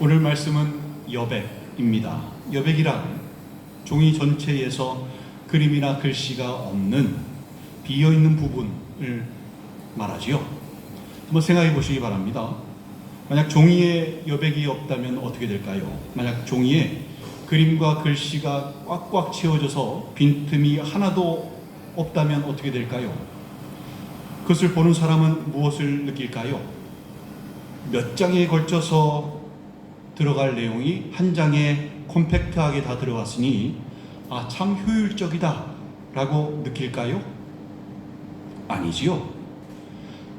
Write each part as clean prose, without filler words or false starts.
오늘 말씀은 여백입니다. 여백이란 종이 전체에서 그림이나 글씨가 없는 비어있는 부분을 말하지요. 한번 생각해 보시기 바랍니다. 만약 종이에 여백이 없다면 어떻게 될까요? 만약 종이에 그림과 글씨가 꽉꽉 채워져서 빈틈이 하나도 없다면 어떻게 될까요? 그것을 보는 사람은 무엇을 느낄까요? 몇 장에 걸쳐서 들어갈 내용이 한 장에 콤팩트하게 다 들어갔으니 참 효율적이다 라고 느낄까요? 아니지요.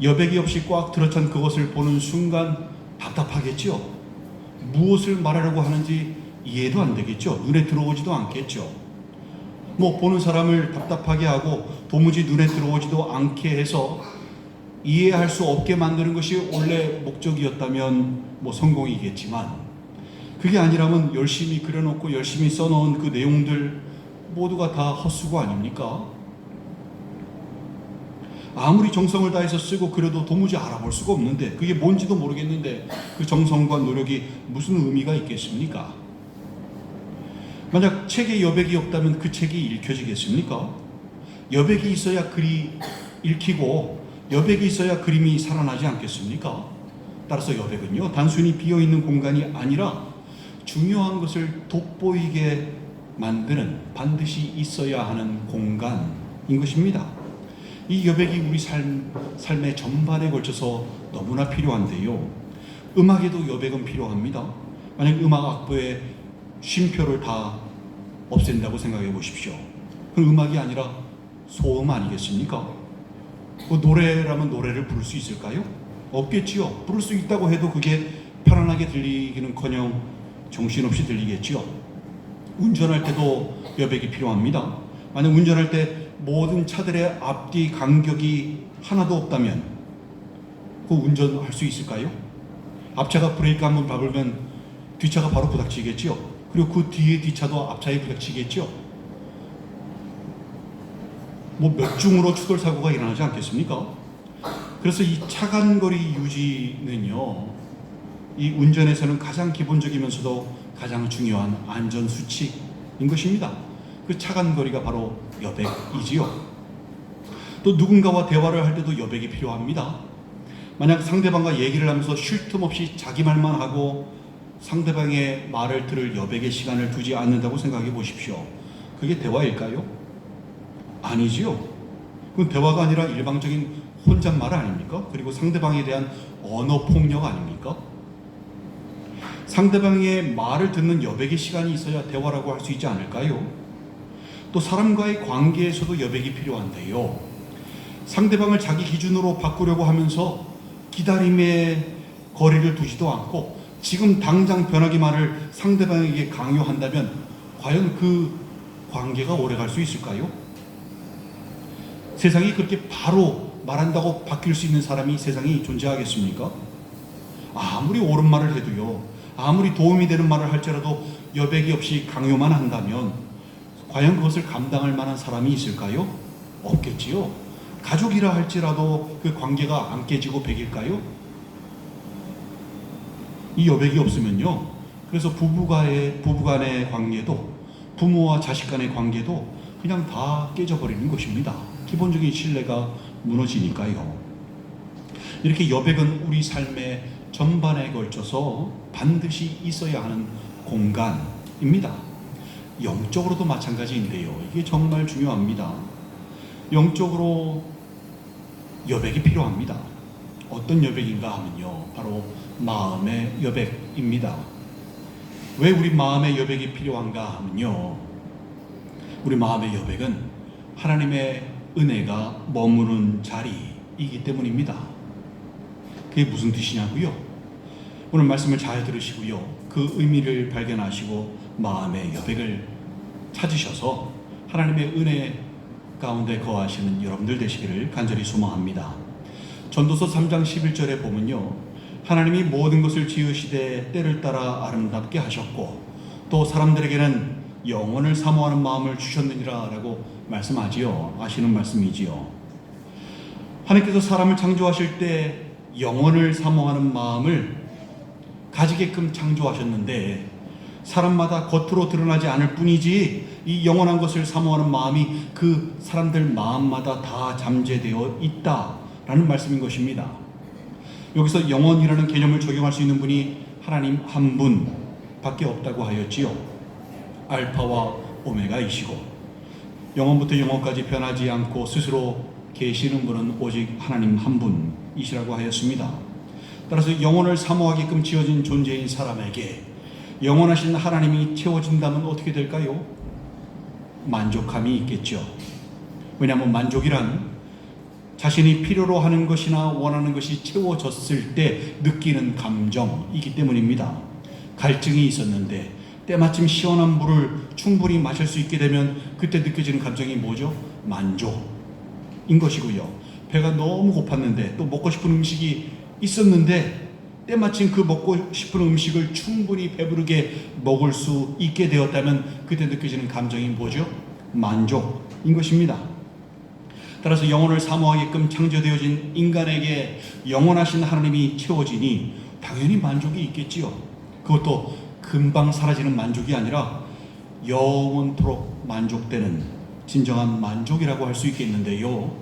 여백이 없이 꽉 들어찬 그것을 보는 순간 답답하겠죠. 무엇을 말하려고 하는지 이해도 안 되겠죠. 눈에 들어오지도 않겠죠. 보는 사람을 답답하게 하고 도무지 눈에 들어오지도 않게 해서 이해할 수 없게 만드는 것이 원래 목적이었다면 성공이겠지만, 그게 아니라면 열심히 그려놓고 열심히 써놓은 그 내용들 모두가 다 헛수고 아닙니까? 아무리 정성을 다해서 쓰고 그려도 도무지 알아볼 수가 없는데, 그게 뭔지도 모르겠는데 그 정성과 노력이 무슨 의미가 있겠습니까? 만약 책에 여백이 없다면 그 책이 읽혀지겠습니까? 여백이 있어야 글이 읽히고 여백이 있어야 그림이 살아나지 않겠습니까? 따라서 여백은요, 단순히 비어있는 공간이 아니라 중요한 것을 돋보이게 만드는, 반드시 있어야 하는 공간인 것입니다. 이 여백이 우리 삶의 전반에 걸쳐서 너무나 필요한데요. 음악에도 여백은 필요합니다. 만약 음악 악보에 쉼표를 다 없앤다고 생각해 보십시오. 그럼 음악이 아니라 소음 아니겠습니까? 노래라면 노래를 부를 수 있을까요? 없겠지요. 부를 수 있다고 해도 그게 편안하게 들리기는커녕 정신없이 들리겠지요. 운전할 때도 여백이 필요합니다. 만약 운전할 때 모든 차들의 앞뒤 간격이 하나도 없다면 그 운전할 수 있을까요? 앞차가 브레이크 한번 밟으면 뒷차가 바로 부닥치겠지요. 그리고 그 뒤에 뒷차도 앞차에 부닥치겠죠. 몇 중으로 추돌 사고가 일어나지 않겠습니까? 그래서 이 차간거리 유지는요, 이 운전에서는 가장 기본적이면서도 가장 중요한 안전 수칙인 것입니다. 그 차간거리가 바로 여백이지요. 또 누군가와 대화를 할 때도 여백이 필요합니다. 만약 상대방과 얘기를 하면서 쉴 틈 없이 자기 말만 하고 상대방의 말을 들을 여백의 시간을 두지 않는다고 생각해 보십시오. 그게 대화일까요? 아니지요. 그건 대화가 아니라 일방적인 혼잣말 아닙니까? 그리고 상대방에 대한 언어 폭력 아닙니까? 상대방의 말을 듣는 여백의 시간이 있어야 대화라고 할 수 있지 않을까요? 또 사람과의 관계에서도 여백이 필요한데요. 상대방을 자기 기준으로 바꾸려고 하면서 기다림의 거리를 두지도 않고 지금 당장 변하기만을 상대방에게 강요한다면 과연 그 관계가 오래갈 수 있을까요? 세상이 그렇게 바로 말한다고 바뀔 수 있는 사람이 세상에 존재하겠습니까? 아무리 옳은 말을 해도요, 아무리 도움이 되는 말을 할지라도 여백이 없이 강요만 한다면 과연 그것을 감당할 만한 사람이 있을까요? 없겠지요. 가족이라 할지라도 그 관계가 안 깨지고 백일까요? 이 여백이 없으면요, 그래서 부부 간의 관계도, 부모와 자식 간의 관계도 그냥 다 깨져버리는 것입니다. 기본적인 신뢰가 무너지니까요. 이렇게 여백은 우리 삶의 전반에 걸쳐서 반드시 있어야 하는 공간입니다. 영적으로도 마찬가지인데요. 이게 정말 중요합니다. 영적으로 여백이 필요합니다. 어떤 여백인가 하면요, 바로 마음의 여백입니다. 왜 우리 마음의 여백이 필요한가 하면요, 우리 마음의 여백은 하나님의 은혜가 머무는 자리이기 때문입니다. 그게 무슨 뜻이냐고요? 오늘 말씀을 잘 들으시고요, 그 의미를 발견하시고 마음의 여백을 찾으셔서 하나님의 은혜 가운데 거하시는 여러분들 되시기를 간절히 소망합니다. 전도서 3장 11절에 보면요, 하나님이 모든 것을 지으시되 때를 따라 아름답게 하셨고 또 사람들에게는 영원을 사모하는 마음을 주셨느니라 라고 말씀하지요. 아시는 말씀이지요. 하나님께서 사람을 창조하실 때 영원을 사모하는 마음을 가지게끔 창조하셨는데 사람마다 겉으로 드러나지 않을 뿐이지 이 영원한 것을 사모하는 마음이 그 사람들 마음마다 다 잠재되어 있다라는 말씀인 것입니다. 여기서 영원이라는 개념을 적용할 수 있는 분이 하나님 한 분밖에 없다고 하였지요. 알파와 오메가이시고 영원부터 영원까지 변하지 않고 스스로 계시는 분은 오직 하나님 한 분이시라고 하였습니다. 따라서 영혼을 사모하게끔 지어진 존재인 사람에게 영원하신 하나님이 채워진다면 어떻게 될까요? 만족함이 있겠죠. 왜냐하면 만족이란 자신이 필요로 하는 것이나 원하는 것이 채워졌을 때 느끼는 감정이기 때문입니다. 갈증이 있었는데 때마침 시원한 물을 충분히 마실 수 있게 되면 그때 느껴지는 감정이 뭐죠? 만족인 것이고요. 배가 너무 고팠는데 또 먹고 싶은 음식이 있었는데 때마침 그 먹고 싶은 음식을 충분히 배부르게 먹을 수 있게 되었다면 그때 느껴지는 감정이 뭐죠? 만족인 것입니다. 따라서 영혼을 사모하게끔 창조되어진 인간에게 영원하신 하나님이 채워지니 당연히 만족이 있겠지요. 그것도 금방 사라지는 만족이 아니라 영원토록 만족되는 진정한 만족이라고 할 수 있겠는데요.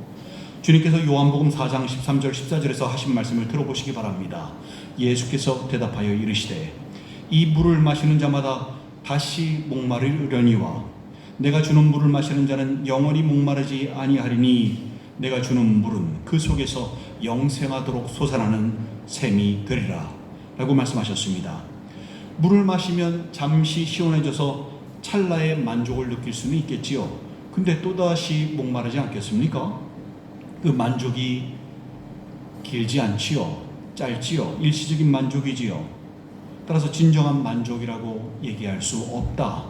주님께서 요한복음 4장 13절 14절에서 하신 말씀을 들어보시기 바랍니다. 예수께서 대답하여 이르시되 이 물을 마시는 자마다 다시 목마르려니와 내가 주는 물을 마시는 자는 영원히 목마르지 아니하리니 내가 주는 물은 그 속에서 영생하도록 솟아나는 샘이 되리라 라고 말씀하셨습니다. 물을 마시면 잠시 시원해져서 찰나의 만족을 느낄 수는 있겠지요. 근데 또다시 목마르지 않겠습니까? 그 만족이 길지 않지요. 짧지요. 일시적인 만족이지요. 따라서 진정한 만족이라고 얘기할 수 없다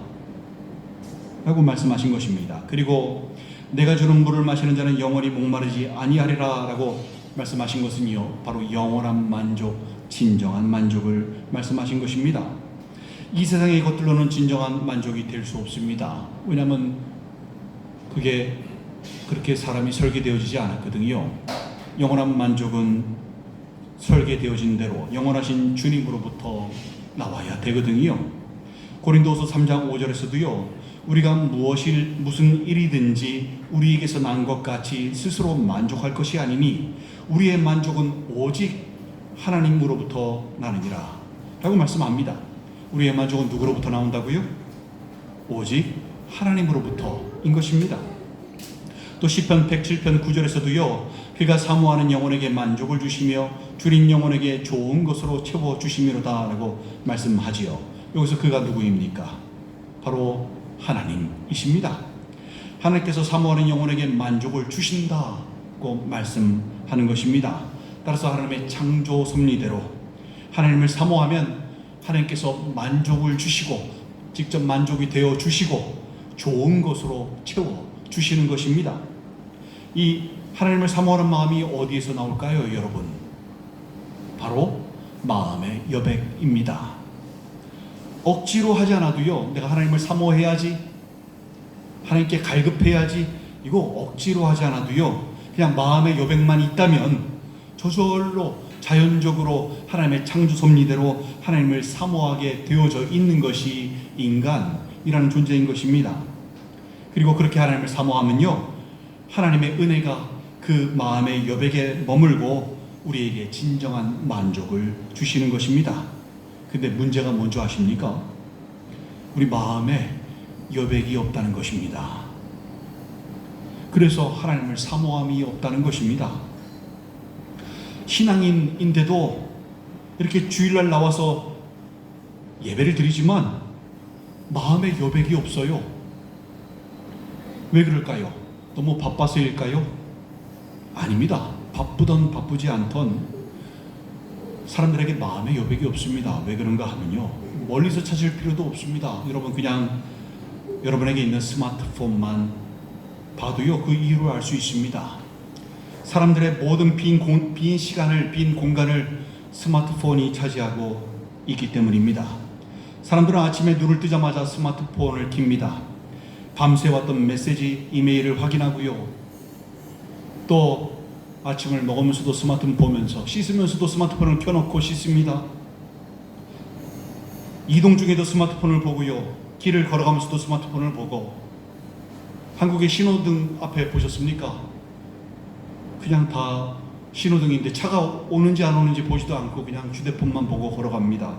라고 말씀하신 것입니다. 그리고 내가 주는 물을 마시는 자는 영원히 목마르지 아니하리라 라고 말씀하신 것은요, 바로 영원한 만족, 진정한 만족을 말씀하신 것입니다. 이 세상의 것들로는 진정한 만족이 될 수 없습니다. 왜냐하면 그게 그렇게 사람이 설계되어지지 않았거든요. 영원한 만족은 설계되어진 대로 영원하신 주님으로부터 나와야 되거든요. 고린도후서 3장 5절에서도요, 우리가 무슨 일이든지 우리에게서 난 것 같이 스스로 만족할 것이 아니니 우리의 만족은 오직 하나님으로부터 나느니라 라고 말씀합니다. 우리의 만족은 누구로부터 나온다고요? 오직 하나님으로부터인 것입니다. 또 시편 107편 9절에서도요, 그가 사모하는 영혼에게 만족을 주시며 줄인 영혼에게 좋은 것으로 채워주시미로다 라고 말씀하지요. 여기서 그가 누구입니까? 바로 하나님이십니다. 하나님께서 사모하는 영혼에게 만족을 주신다고 말씀하는 것입니다. 따라서 하나님의 창조 섭리대로 하나님을 사모하면 하나님께서 만족을 주시고 직접 만족이 되어 주시고 좋은 것으로 채워 주시는 것입니다. 이 하나님을 사모하는 마음이 어디에서 나올까요, 여러분? 바로 마음의 여백입니다. 억지로 하지 않아도요, 내가 하나님을 사모해야지, 하나님께 갈급해야지, 이거 억지로 하지 않아도요, 그냥 마음의 여백만 있다면 저절로 자연적으로 하나님의 창조 섭리대로 하나님을 사모하게 되어져 있는 것이 인간이라는 존재인 것입니다. 그리고 그렇게 하나님을 사모하면요, 하나님의 은혜가 그 마음의 여백에 머물고 우리에게 진정한 만족을 주시는 것입니다. 근데 문제가 뭔지 아십니까? 우리 마음에 여백이 없다는 것입니다. 그래서 하나님을 사모함이 없다는 것입니다. 신앙인인데도 이렇게 주일날 나와서 예배를 드리지만 마음에 여백이 없어요. 왜 그럴까요? 너무 바빠서일까요? 아닙니다. 바쁘던 바쁘지 않던 사람들에게 마음의 여백이 없습니다. 왜 그런가 하면요, 멀리서 찾을 필요도 없습니다. 여러분 그냥 여러분에게 있는 스마트폰만 봐도요, 그 이유를 알 수 있습니다. 사람들의 모든 빈 시간을, 빈 공간을 스마트폰이 차지하고 있기 때문입니다. 사람들은 아침에 눈을 뜨자마자 스마트폰을 킵니다. 밤새 왔던 메시지, 이메일을 확인하고요, 또 아침을 먹으면서도 스마트폰 보면서, 씻으면서도 스마트폰을 켜놓고 씻습니다. 이동 중에도 스마트폰을 보고요. 길을 걸어가면서도 스마트폰을 보고. 한국의 신호등 앞에 보셨습니까? 그냥 다 신호등인데 차가 오는지 안 오는지 보지도 않고 그냥 휴대폰만 보고 걸어갑니다.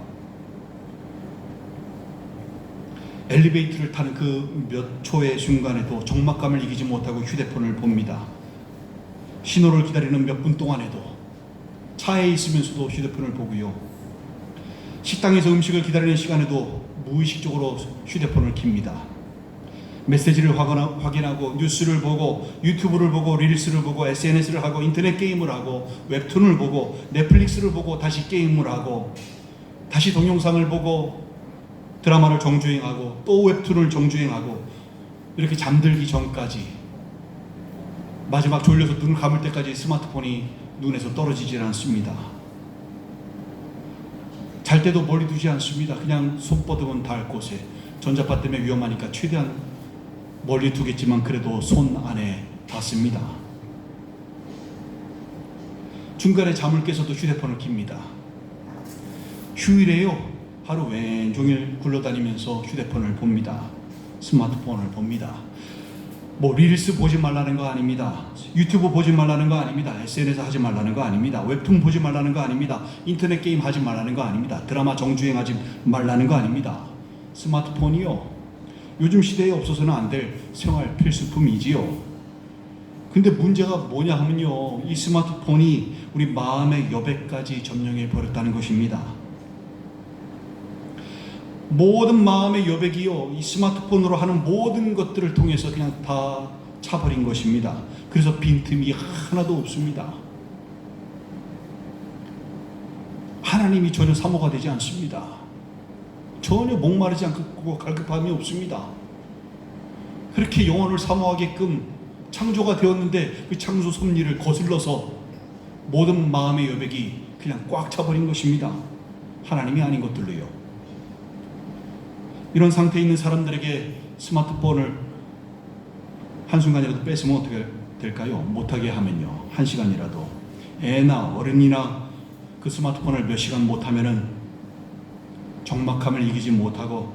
엘리베이터를 타는 그 몇 초의 순간에도 적막감을 이기지 못하고 휴대폰을 봅니다. 신호를 기다리는 몇 분 동안에도 차에 있으면서도 휴대폰을 보고요. 식당에서 음식을 기다리는 시간에도 무의식적으로 휴대폰을 켭니다. 메시지를 확인하고 뉴스를 보고 유튜브를 보고 릴스를 보고 SNS를 하고 인터넷 게임을 하고 웹툰을 보고 넷플릭스를 보고 다시 게임을 하고 다시 동영상을 보고 드라마를 정주행하고 또 웹툰을 정주행하고 이렇게 잠들기 전까지 마지막 졸려서 눈을 감을 때까지 스마트폰이 눈에서 떨어지질 않습니다. 잘 때도 멀리 두지 않습니다. 그냥 손 뻗으면 닿을 곳에. 전자파 때문에 위험하니까 최대한 멀리 두겠지만 그래도 손 안에 닿습니다. 중간에 잠을 깨서도 휴대폰을 킵니다. 휴일에요. 하루 왼종일 굴러다니면서 휴대폰을 봅니다. 스마트폰을 봅니다. 뭐 릴스 보지 말라는 거 아닙니다. 유튜브 보지 말라는 거 아닙니다. SNS 하지 말라는 거 아닙니다. 웹툰 보지 말라는 거 아닙니다. 인터넷 게임 하지 말라는 거 아닙니다. 드라마 정주행하지 말라는 거 아닙니다. 스마트폰이요, 요즘 시대에 없어서는 안 될 생활 필수품이지요. 근데 문제가 뭐냐 하면요, 이 스마트폰이 우리 마음의 여백까지 점령해 버렸다는 것입니다. 모든 마음의 여백이요, 이 스마트폰으로 하는 모든 것들을 통해서 그냥 다 차버린 것입니다. 그래서 빈틈이 하나도 없습니다. 하나님이 전혀 사모가 되지 않습니다. 전혀 목마르지 않고 갈급함이 없습니다. 그렇게 영혼을 사모하게끔 창조가 되었는데 그 창조 섭리를 거슬러서 모든 마음의 여백이 그냥 꽉 차버린 것입니다. 하나님이 아닌 것들로요. 이런 상태에 있는 사람들에게 스마트폰을 한순간이라도 뺏으면 어떻게 될까요? 못하게 하면요, 1시간이라도, 애나 어른이나 그 스마트폰을 몇 시간 못하면은 적막함을 이기지 못하고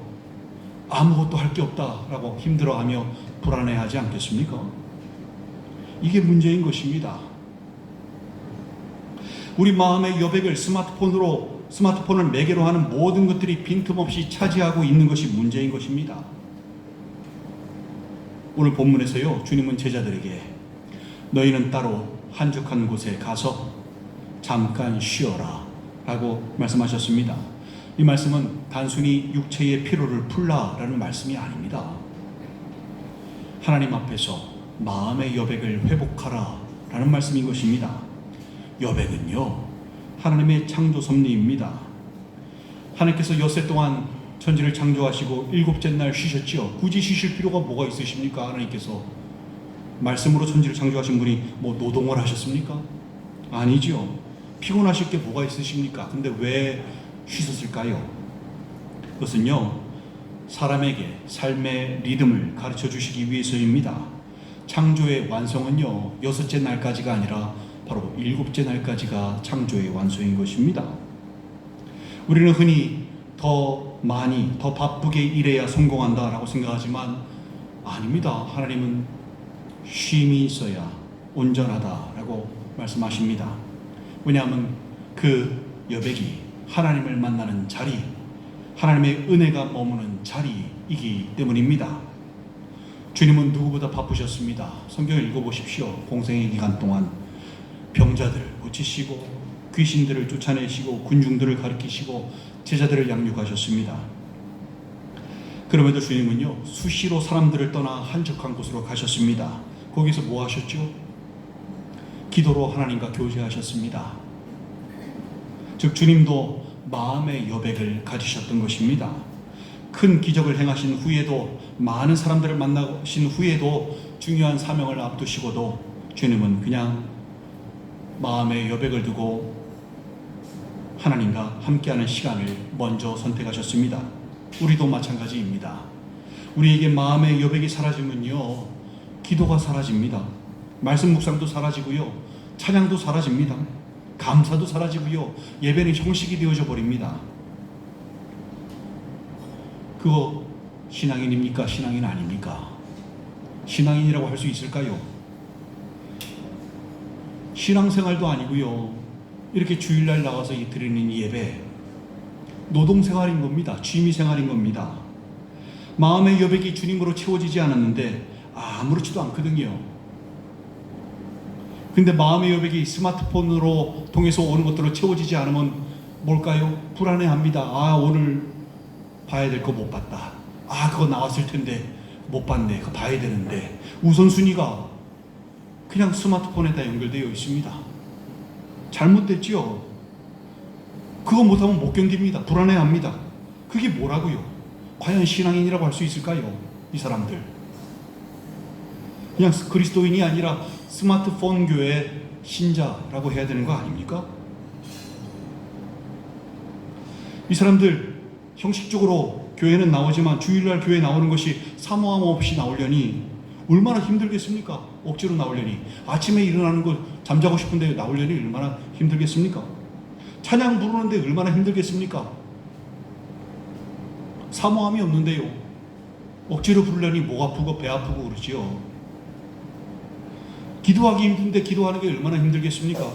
아무것도 할 게 없다라고 힘들어하며 불안해하지 않겠습니까? 이게 문제인 것입니다. 우리 마음의 여백을 스마트폰을 매개로 하는 모든 것들이 빈틈없이 차지하고 있는 것이 문제인 것입니다. 오늘 본문에서요, 주님은 제자들에게 너희는 따로 한적한 곳에 가서 잠깐 쉬어라 라고 말씀하셨습니다. 이 말씀은 단순히 육체의 피로를 풀라라는 말씀이 아닙니다. 하나님 앞에서 마음의 여백을 회복하라 라는 말씀인 것입니다. 여백은요, 하나님의 창조 섭리입니다. 하나님께서 엿새 동안 천지를 창조하시고 일곱째 날 쉬셨지요. 굳이 쉬실 필요가 뭐가 있으십니까? 하나님께서 말씀으로 천지를 창조하신 분이 뭐 노동을 하셨습니까? 아니죠. 피곤하실 게 뭐가 있으십니까? 근데 왜 쉬셨을까요? 그것은요, 사람에게 삶의 리듬을 가르쳐 주시기 위해서입니다. 창조의 완성은요, 여섯째 날까지가 아니라 바로 일곱째 날까지가 창조의 완성인 것입니다. 우리는 흔히 더 많이, 더 바쁘게 일해야 성공한다라고 생각하지만 아닙니다. 하나님은 쉼이 있어야 온전하다라고 말씀하십니다. 왜냐하면 그 여백이 하나님을 만나는 자리, 하나님의 은혜가 머무는 자리이기 때문입니다. 주님은 누구보다 바쁘셨습니다. 성경을 읽어보십시오. 공생의 기간 동안 병자들을 고치시고 귀신들을 쫓아내시고 군중들을 가르치시고 제자들을 양육하셨습니다. 그럼에도 주님은요, 수시로 사람들을 떠나 한적한 곳으로 가셨습니다. 거기서 뭐 하셨죠? 기도로 하나님과 교제하셨습니다. 즉 주님도 마음의 여백을 가지셨던 것입니다. 큰 기적을 행하신 후에도, 많은 사람들을 만나신 후에도, 중요한 사명을 앞두시고도 주님은 그냥 마음의 여백을 두고 하나님과 함께하는 시간을 먼저 선택하셨습니다. 우리도 마찬가지입니다. 우리에게 마음의 여백이 사라지면요, 기도가 사라집니다. 말씀 묵상도 사라지고요, 찬양도 사라집니다. 감사도 사라지고요, 예배는 형식이 되어져 버립니다. 그거 신앙인입니까? 신앙인 아닙니까? 신앙인이라고 할 수 있을까요? 신앙생활도 아니고요. 이렇게 주일날 나와서 드리는 예배, 노동생활인 겁니다. 취미생활인 겁니다. 마음의 여백이 주님으로 채워지지 않았는데 아무렇지도 않거든요. 근데 마음의 여백이 스마트폰으로 통해서 오는 것들로 채워지지 않으면 뭘까요? 불안해합니다. 오늘 봐야 될 거 못 봤다. 그거 나왔을 텐데 못 봤네. 그거 봐야 되는데. 우선순위가 그냥 스마트폰에다 연결되어 있습니다. 잘못됐지요. 그거 못하면 못 견딥니다. 불안해합니다. 그게 뭐라고요? 과연 신앙인이라고 할 수 있을까요? 이 사람들. 그냥 그리스도인이 아니라 스마트폰 교회 신자라고 해야 되는 거 아닙니까? 이 사람들 형식적으로 교회는 나오지만 주일날 교회 나오는 것이 사모함 없이 나오려니 얼마나 힘들겠습니까? 억지로 나오려니. 아침에 일어나는 거 잠자고 싶은데 나오려니 얼마나 힘들겠습니까? 찬양 부르는데 얼마나 힘들겠습니까? 사모함이 없는데요. 억지로 부르려니 목 아프고 배 아프고 그러지요. 기도하기 힘든데 기도하는 게 얼마나 힘들겠습니까?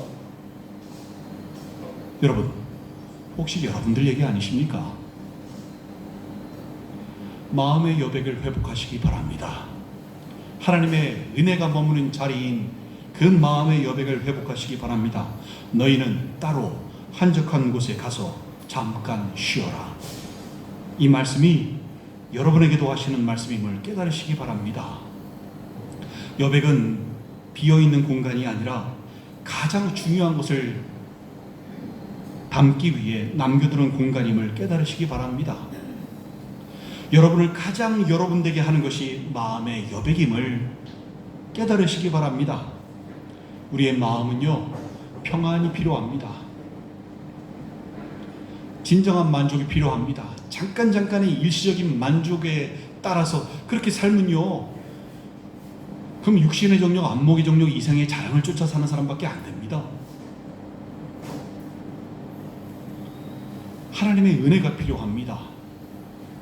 여러분, 혹시 여러분들 얘기 아니십니까? 마음의 여백을 회복하시기 바랍니다. 하나님의 은혜가 머무는 자리인 그 마음의 여백을 회복하시기 바랍니다. 너희는 따로 한적한 곳에 가서 잠깐 쉬어라. 이 말씀이 여러분에게도 하시는 말씀임을 깨달으시기 바랍니다. 여백은 비어있는 공간이 아니라 가장 중요한 것을 담기 위해 남겨두는 공간임을 깨달으시기 바랍니다. 여러분을 가장 여러분 되게 하는 것이 마음의 여백임을 깨달으시기 바랍니다. 우리의 마음은요, 평안이 필요합니다. 진정한 만족이 필요합니다. 잠깐의 일시적인 만족에 따라서 그렇게 살면요, 그럼 육신의 정욕, 안목의 정욕, 이상의 자랑을 쫓아 사는 사람밖에 안 됩니다. 하나님의 은혜가 필요합니다.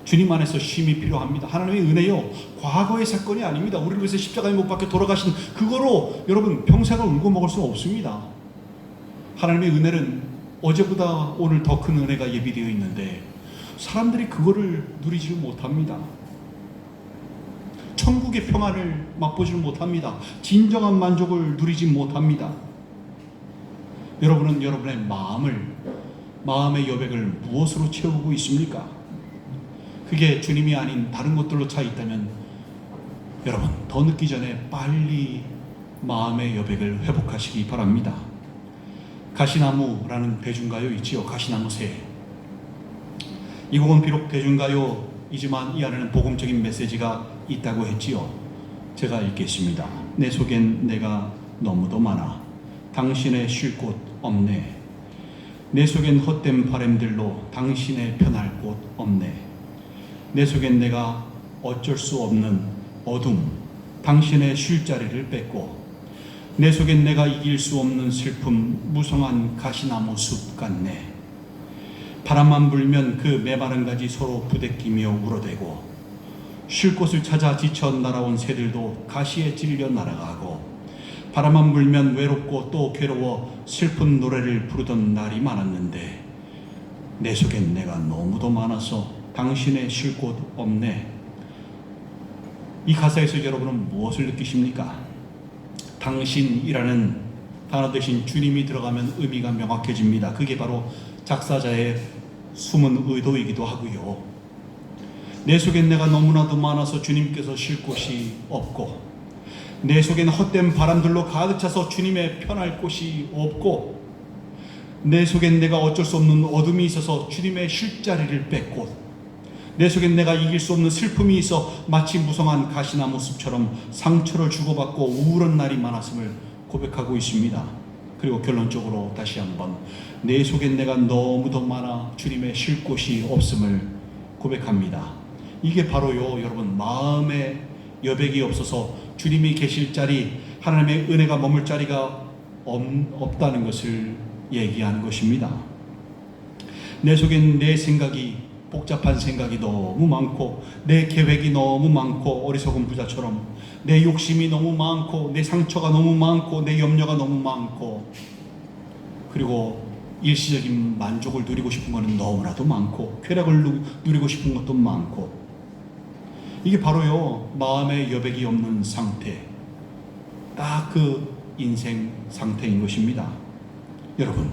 주님 안에서 쉼이 필요합니다. 하나님의 은혜요, 과거의 사건이 아닙니다. 우리를 위해서 십자가에 못 박혀 돌아가신 그거로 여러분 평생을 울고 먹을 수 없습니다. 하나님의 은혜는 어제보다 오늘 더 큰 은혜가 예비되어 있는데 사람들이 그거를 누리지 못합니다. 천국의 평안을 맛보지 못합니다. 진정한 만족을 누리지 못합니다. 여러분은 여러분의 마음의 여백을 무엇으로 채우고 있습니까? 그게 주님이 아닌 다른 것들로 차 있다면 여러분, 더 늦기 전에 빨리 마음의 여백을 회복하시기 바랍니다. 가시나무라는 대중가요 있지요. 가시나무새. 이 곡은 비록 대중가요이지만 이 안에는 복음적인 메시지가 있다고 했지요. 제가 읽겠습니다. 내 속엔 내가 너무도 많아 당신의 쉴 곳 없네. 내 속엔 헛된 바램들로 당신의 편할 곳 없네. 내 속엔 내가 어쩔 수 없는 어둠, 당신의 쉴 자리를 뺏고, 내 속엔 내가 이길 수 없는 슬픔, 무성한 가시나무 숲 같네. 바람만 불면 그 메마른 가지 서로 부대끼며 울어대고, 쉴 곳을 찾아 지쳐 날아온 새들도 가시에 찔려 날아가고, 바람만 불면 외롭고 또 괴로워 슬픈 노래를 부르던 날이 많았는데, 내 속엔 내가 너무도 많아서 당신의 쉴 곳 없네. 이 가사에서 여러분은 무엇을 느끼십니까? 당신이라는 단어 대신 주님이 들어가면 의미가 명확해집니다. 그게 바로 작사자의 숨은 의도이기도 하고요. 내 속엔 내가 너무나도 많아서 주님께서 쉴 곳이 없고, 내 속엔 헛된 바람들로 가득 차서 주님의 편할 곳이 없고, 내 속엔 내가 어쩔 수 없는 어둠이 있어서 주님의 쉴 자리를 뺏고, 내 속엔 내가 이길 수 없는 슬픔이 있어 마치 무성한 가시나무 숲처럼 상처를 주고받고 우울한 날이 많았음을 고백하고 있습니다. 그리고 결론적으로 다시 한번 내 속엔 내가 너무도 많아 주님의 쉴 곳이 없음을 고백합니다. 이게 바로요, 여러분, 마음의 여백이 없어서 주님이 계실 자리, 하나님의 은혜가 머물 자리가 없다는 것을 얘기하는 것입니다. 내 속엔 내 생각이 복잡한 생각이 너무 많고 내 계획이 너무 많고 어리석은 부자처럼 내 욕심이 너무 많고 내 상처가 너무 많고 내 염려가 너무 많고 그리고 일시적인 만족을 누리고 싶은 것은 너무나도 많고 쾌락을 누리고 싶은 것도 많고 이게 바로요 마음의 여백이 없는 상태 딱 그 인생 상태인 것입니다. 여러분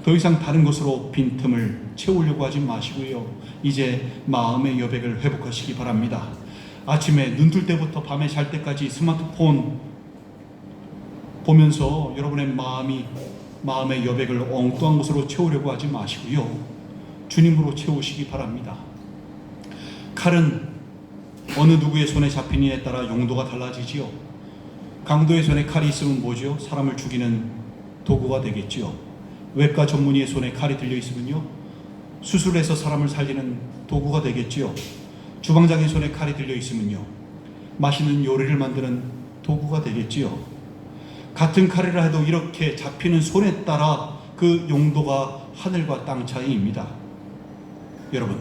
더 이상 다른 것으로 빈틈을 채우려고 하지 마시고요 이제 마음의 여백을 회복하시기 바랍니다. 아침에 눈 뜰 때부터 밤에 잘 때까지 스마트폰 보면서 여러분의 마음의 여백을 엉뚱한 것으로 채우려고 하지 마시고요 주님으로 채우시기 바랍니다. 칼은 어느 누구의 손에 잡히느냐에 따라 용도가 달라지지요. 강도의 손에 칼이 있으면 뭐죠? 사람을 죽이는 도구가 되겠지요. 외과 전문의의 손에 칼이 들려 있으면요 수술해서 사람을 살리는 도구가 되겠지요. 주방장의 손에 칼이 들려 있으면요 맛있는 요리를 만드는 도구가 되겠지요. 같은 칼이라 해도 이렇게 잡히는 손에 따라 그 용도가 하늘과 땅 차이입니다. 여러분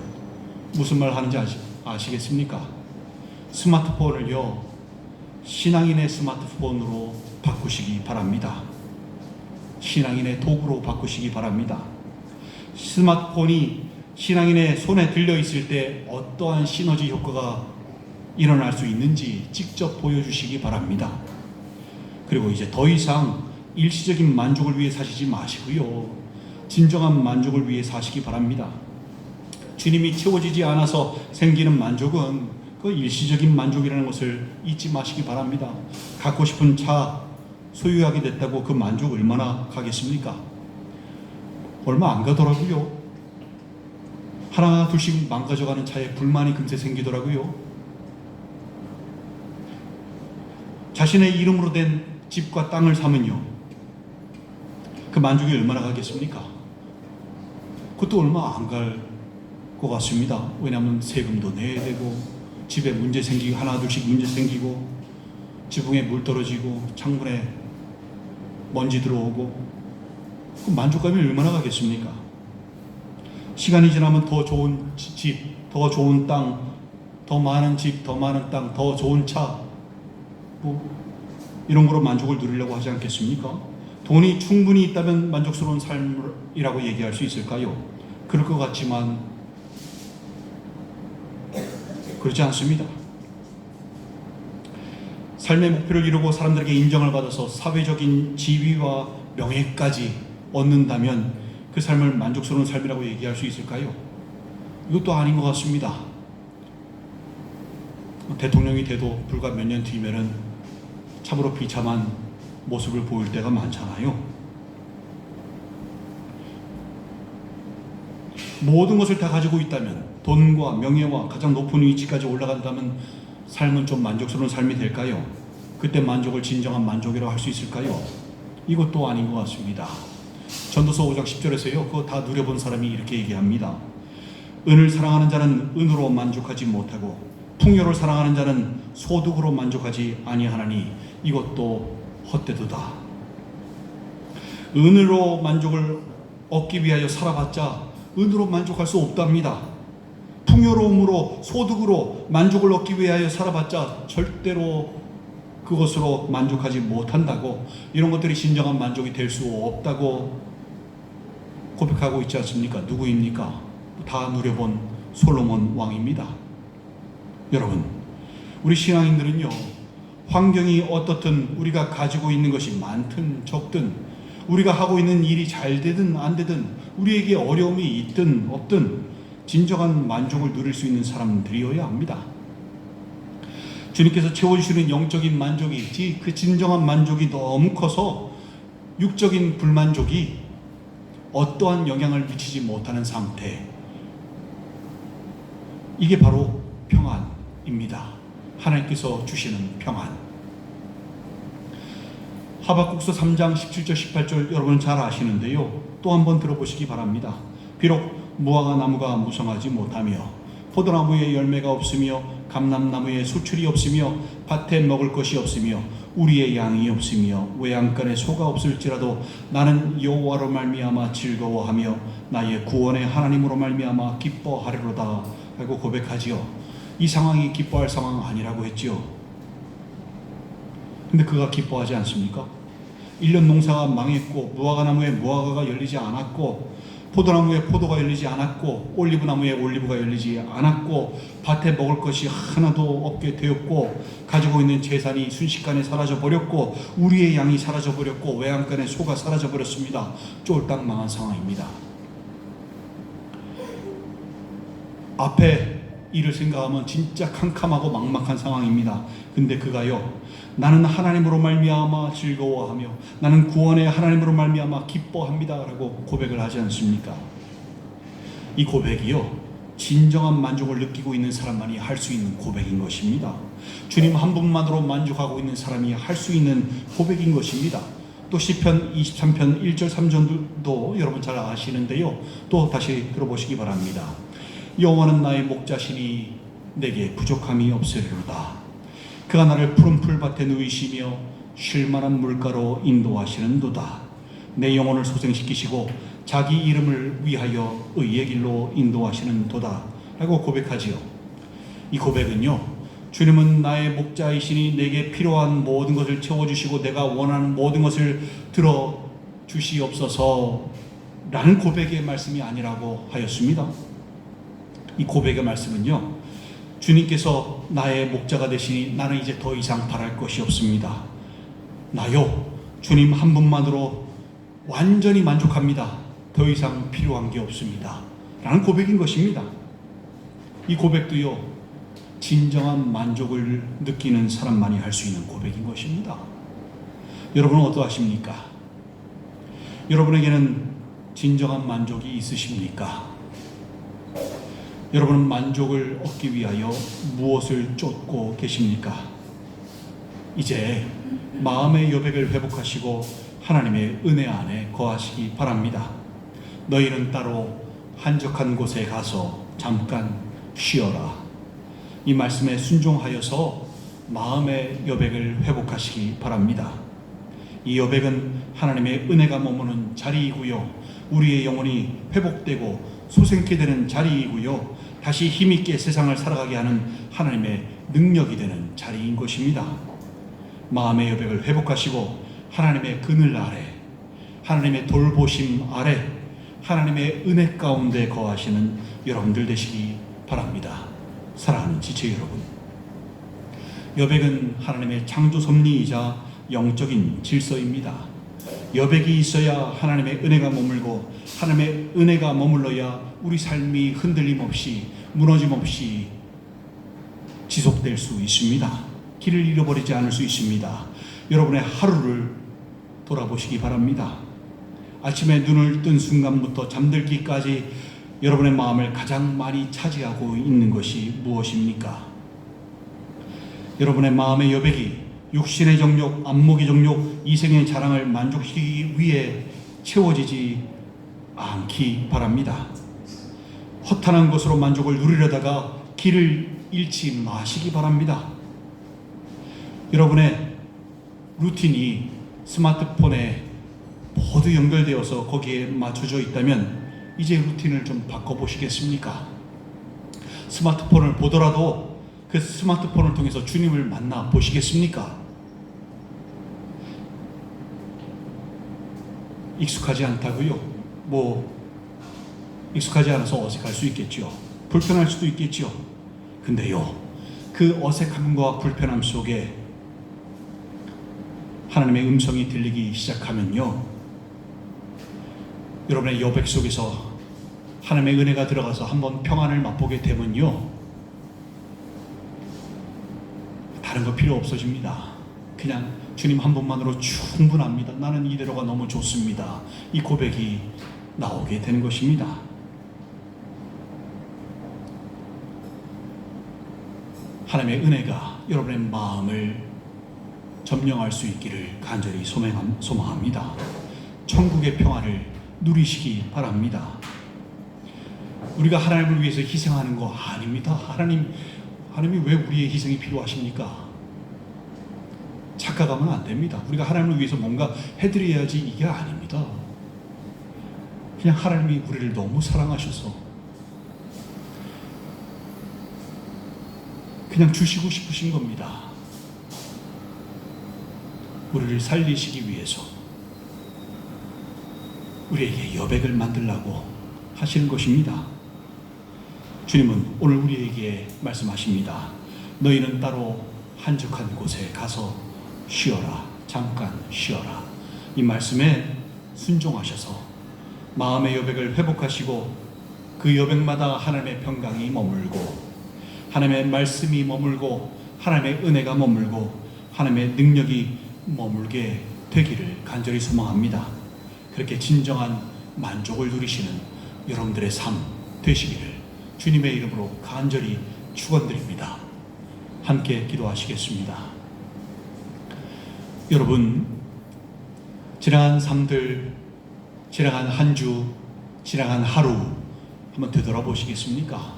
무슨 말 하는지 아시겠습니까? 스마트폰을요 신앙인의 스마트폰으로 바꾸시기 바랍니다. 신앙인의 도구로 바꾸시기 바랍니다. 스마트폰이 신앙인의 손에 들려 있을 때 어떠한 시너지 효과가 일어날 수 있는지 직접 보여주시기 바랍니다. 그리고 이제 더 이상 일시적인 만족을 위해 사시지 마시고요 진정한 만족을 위해 사시기 바랍니다. 주님이 채워지지 않아서 생기는 만족은 그 일시적인 만족이라는 것을 잊지 마시기 바랍니다. 갖고 싶은 차 소유하게 됐다고 그 만족 얼마나 가겠습니까? 얼마 안 가더라고요. 하나 둘씩 망가져가는 차에 불만이 금세 생기더라고요. 자신의 이름으로 된 집과 땅을 사면요 그 만족이 얼마나 가겠습니까? 그것도 얼마 안 갈 것 같습니다. 왜냐하면 세금도 내야 되고 집에 문제 생기고 하나 둘씩 문제 생기고 지붕에 물 떨어지고 창문에 먼지 들어오고 그 만족감이 얼마나 가겠습니까? 시간이 지나면 더 좋은 집, 더 좋은 땅, 더 많은 집, 더 많은 땅, 더 좋은 차 이런 거로 만족을 누리려고 하지 않겠습니까? 돈이 충분히 있다면 만족스러운 삶이라고 얘기할 수 있을까요? 그럴 것 같지만 그렇지 않습니다. 삶의 목표를 이루고 사람들에게 인정을 받아서 사회적인 지위와 명예까지 얻는다면 그 삶을 만족스러운 삶이라고 얘기할 수 있을까요? 이것도 아닌 것 같습니다. 대통령이 돼도 불과 몇 년 뒤면은 참으로 비참한 모습을 보일 때가 많잖아요. 모든 것을 다 가지고 있다면 돈과 명예와 가장 높은 위치까지 올라간다면 삶은 좀 만족스러운 삶이 될까요? 그때 만족을 진정한 만족이라고 할 수 있을까요? 이것도 아닌 것 같습니다. 전도서 5장 10절에서요 그거 다 누려본 사람이 이렇게 얘기합니다. 은을 사랑하는 자는 은으로 만족하지 못하고 풍요를 사랑하는 자는 소득으로 만족하지 아니하나니 이것도 헛되도다. 은으로 만족을 얻기 위하여 살아봤자 은으로 만족할 수 없답니다. 풍요로움으로 소득으로 만족을 얻기 위하여 살아봤자 절대로 그것으로 만족하지 못한다고 이런 것들이 진정한 만족이 될 수 없다고 고백하고 있지 않습니까? 누구입니까? 다 누려본 솔로몬 왕입니다. 여러분 우리 신앙인들은요 환경이 어떻든 우리가 가지고 있는 것이 많든 적든 우리가 하고 있는 일이 잘 되든 안 되든 우리에게 어려움이 있든 없든 진정한 만족을 누릴 수 있는 사람들이어야 합니다. 주님께서 채워주시는 영적인 만족이 그 진정한 만족이 너무 커서 육적인 불만족이 어떠한 영향을 미치지 못하는 상태, 이게 바로 평안입니다. 하나님께서 주시는 평안. 하박국서 3장 17절 18절 여러분 잘 아시는데요 또 한번 들어보시기 바랍니다. 비록 무화과 나무가 무성하지 못하며 포도나무에 열매가 없으며 감람나무에 수출이 없으며 밭에 먹을 것이 없으며 우리의 양이 없으며 외양간에 소가 없을지라도 나는 여호와로 말미암아 즐거워하며 나의 구원의 하나님으로 말미암아 기뻐하리로다 하고 고백하지요. 이 상황이 기뻐할 상황 아니라고 했지요. 근데 그가 기뻐하지 않습니까? 1년 농사가 망했고 무화과나무에 무화과가 열리지 않았고 포도나무에 포도가 열리지 않았고 올리브나무에 올리브가 열리지 않았고 밭에 먹을 것이 하나도 없게 되었고 가지고 있는 재산이 순식간에 사라져 버렸고 우리의 양이 사라져 버렸고 외양간의 소가 사라져 버렸습니다. 쫄딱 망한 상황입니다. 앞에 일을 생각하면 진짜 캄캄하고 막막한 상황입니다. 근데 그가요, 나는 하나님으로 말미암아 즐거워하며 나는 구원의 하나님으로 말미암아 기뻐합니다 라고 고백을 하지 않습니까? 이 고백이요, 진정한 만족을 느끼고 있는 사람만이 할 수 있는 고백인 것입니다. 주님 한 분만으로 만족하고 있는 사람이 할 수 있는 고백인 것입니다. 또 시편 23편 1절 3절도 여러분 잘 아시는데요, 또 다시 들어보시기 바랍니다. 여호와는 나의 목자시니 내게 부족함이 없으리로다. 그가 나를 푸른 풀밭에 누이시며 쉴만한 물가로 인도하시는도다. 내 영혼을 소생시키시고 자기 이름을 위하여 의의 길로 인도하시는도다 라고 고백하지요. 이 고백은요, 주님은 나의 목자이시니 내게 필요한 모든 것을 채워주시고 내가 원하는 모든 것을 들어주시옵소서 라는 고백의 말씀이 아니라고 하였습니다. 이 고백의 말씀은요, 주님께서 나의 목자가 되시니 나는 이제 더 이상 바랄 것이 없습니다. 나요, 주님 한 분만으로 완전히 만족합니다. 더 이상 필요한 게 없습니다 라는 고백인 것입니다. 이 고백도요, 진정한 만족을 느끼는 사람만이 할 수 있는 고백인 것입니다. 여러분은 어떠하십니까? 여러분에게는 진정한 만족이 있으십니까? 여러분은 만족을 얻기 위하여 무엇을 쫓고 계십니까? 이제 마음의 여백을 회복하시고 하나님의 은혜 안에 거하시기 바랍니다. 너희는 따로 한적한 곳에 가서 잠깐 쉬어라. 이 말씀에 순종하여서 마음의 여백을 회복하시기 바랍니다. 이 여백은 하나님의 은혜가 머무는 자리이고요, 우리의 영혼이 회복되고 소생케 되는 자리이고요, 다시 힘있게 세상을 살아가게 하는 하나님의 능력이 되는 자리인 것입니다. 마음의 여백을 회복하시고 하나님의 그늘 아래, 하나님의 돌보심 아래, 하나님의 은혜 가운데 거하시는 여러분들 되시기 바랍니다. 사랑하는 지체 여러분, 여백은 하나님의 창조 섭리이자 영적인 질서입니다. 여백이 있어야 하나님의 은혜가 머물고 하나님의 은혜가 머물러야 우리 삶이 흔들림 없이 무너짐 없이 지속될 수 있습니다. 길을 잃어버리지 않을 수 있습니다. 여러분의 하루를 돌아보시기 바랍니다. 아침에 눈을 뜬 순간부터 잠들기까지 여러분의 마음을 가장 많이 차지하고 있는 것이 무엇입니까? 여러분의 마음의 여백이 육신의 정욕, 안목의 정욕, 이생의 자랑을 만족시키기 위해 채워지지 않기 바랍니다. 허탄한 것으로 만족을 누리려다가 길을 잃지 마시기 바랍니다. 여러분의 루틴이 스마트폰에 모두 연결되어서 거기에 맞춰져 있다면 이제 루틴을 좀 바꿔보시겠습니까? 스마트폰을 보더라도 그 스마트폰을 통해서 주님을 만나 보시겠습니까? 익숙하지 않다고요? 익숙하지 않아서 어색할 수 있겠죠. 불편할 수도 있겠죠. 근데요, 그 어색함과 불편함 속에 하나님의 음성이 들리기 시작하면요, 여러분의 여백 속에서 하나님의 은혜가 들어가서 한번 평안을 맛보게 되면요, 다른 거 필요 없어집니다. 그냥 주님 한 분만으로 충분합니다. 나는 이대로가 너무 좋습니다. 이 고백이 나오게 되는 것입니다. 하나님의 은혜가 여러분의 마음을 점령할 수 있기를 간절히 소망합니다. 천국의 평화를 누리시기 바랍니다. 우리가 하나님을 위해서 희생하는 거 아닙니다. 하나님이 왜 우리의 희생이 필요하십니까? 착각하면 안 됩니다. 우리가 하나님을 위해서 뭔가 해드려야지 이게 아닙니다. 그냥 하나님이 우리를 너무 사랑하셔서 그냥 주시고 싶으신 겁니다. 우리를 살리시기 위해서 우리에게 여백을 만들라고 하시는 것입니다. 주님은 오늘 우리에게 말씀하십니다. 너희는 따로 한적한 곳에 가서 쉬어라. 잠깐 쉬어라. 이 말씀에 순종하셔서 마음의 여백을 회복하시고 그 여백마다 하나님의 평강이 머물고 하나님의 말씀이 머물고 하나님의 은혜가 머물고 하나님의 능력이 머물게 되기를 간절히 소망합니다. 그렇게 진정한 만족을 누리시는 여러분들의 삶 되시기를 주님의 이름으로 간절히 축원드립니다. 함께 기도하시겠습니다. 여러분, 지나간 삶들, 지나간 한 주, 지나간 하루 한번 되돌아보시겠습니까?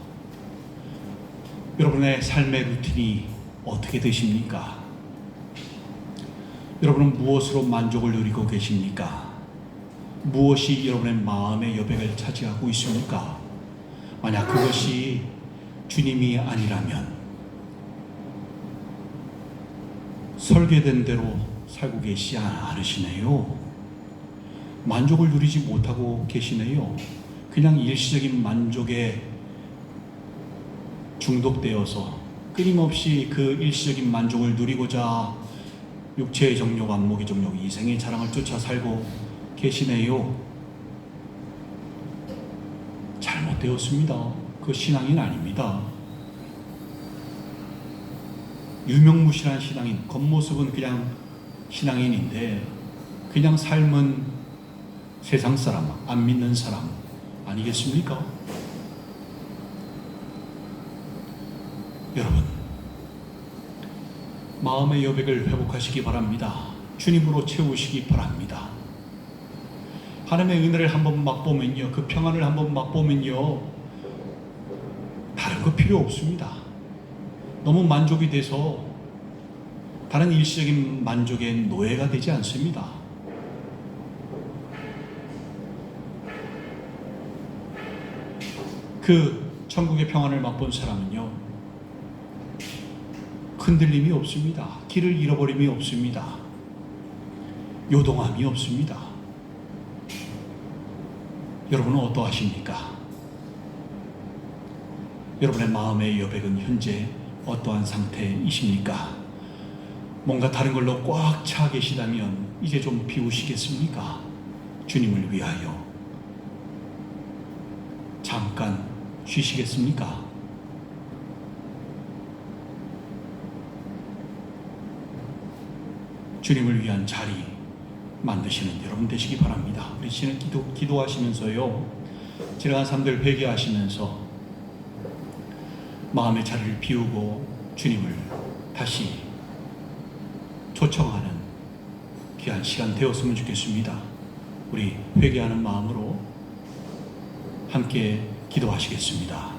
여러분의 삶의 루틴이 어떻게 되십니까? 여러분은 무엇으로 만족을 누리고 계십니까? 무엇이 여러분의 마음의 여백을 차지하고 있습니까? 만약 그것이 주님이 아니라면 설계된 대로 살고 계시지 않으시네요. 만족을 누리지 못하고 계시네요. 그냥 일시적인 만족에 중독되어서 끊임없이 그 일시적인 만족을 누리고자 육체의 정욕, 안목의 정욕, 이생의 자랑을 쫓아 살고 계시네요. 잘못되었습니다. 그 신앙인 아닙니다. 유명무실한 신앙인, 겉모습은 그냥 신앙인인데 그냥 삶은 세상 사람, 안 믿는 사람 아니겠습니까? 여러분, 마음의 여백을 회복하시기 바랍니다. 주님으로 채우시기 바랍니다. 하나님의 은혜를 한번 맛보면요, 그 평안을 한번 맛보면요, 다른 거 필요 없습니다. 너무 만족이 돼서 다른 일시적인 만족의 노예가 되지 않습니다. 그 천국의 평안을 맛본 사람은요, 흔들림이 없습니다. 길을 잃어버림이 없습니다. 요동함이 없습니다. 여러분은 어떠하십니까? 여러분의 마음의 여백은 현재 어떠한 상태이십니까? 뭔가 다른 걸로 꽉 차 계시다면 이제 좀 비우시겠습니까? 주님을 위하여 잠깐 쉬시겠습니까? 주님을 위한 자리 만드시는 여러분 되시기 바랍니다. 우리 신은 기도하시면서요, 지나간 삶들 회개하시면서 마음의 자리를 비우고 주님을 다시 초청하는 귀한 시간 되었으면 좋겠습니다. 우리 회개하는 마음으로 함께 기도하시겠습니다.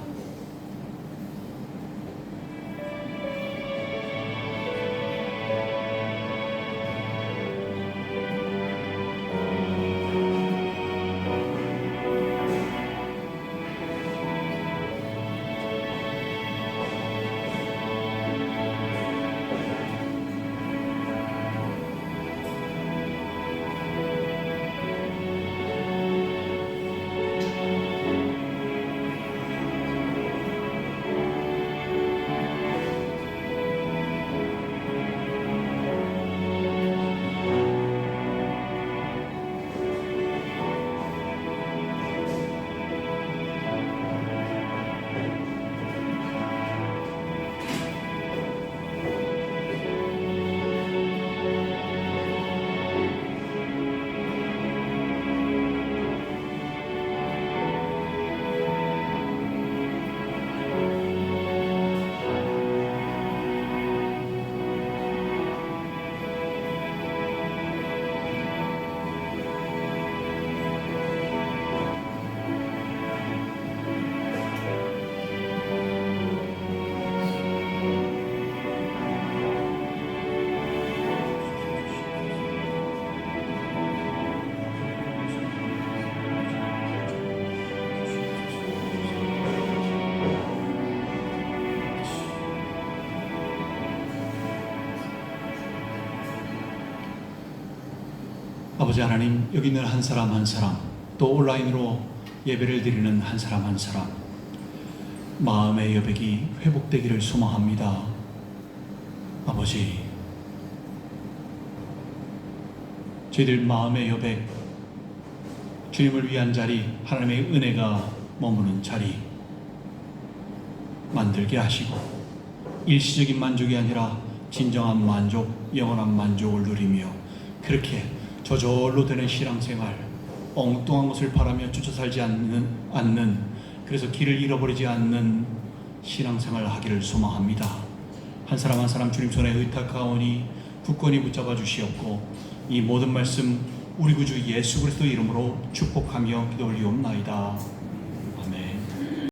아버지 하나님, 여기 있는 한 사람 한 사람, 또 온라인으로 예배를 드리는 한 사람 한 사람, 마음의 여백이 회복되기를 소망합니다. 아버지, 저희들 마음의 여백, 주님을 위한 자리, 하나님의 은혜가 머무는 자리 만들게 하시고, 일시적인 만족이 아니라 진정한 만족, 영원한 만족을 누리며 그렇게 저절로 되는 신앙생활, 엉뚱한 것을 바라며 쫓아 살지 않는, 그래서 길을 잃어버리지 않는 신앙생활을 하기를 소망합니다. 한 사람 한 사람 주님 손에 의탁하오니 굳건히 붙잡아 주시옵고, 이 모든 말씀 우리 구주 예수 그리스도 이름으로 축복하며 기도 올리옵나이다.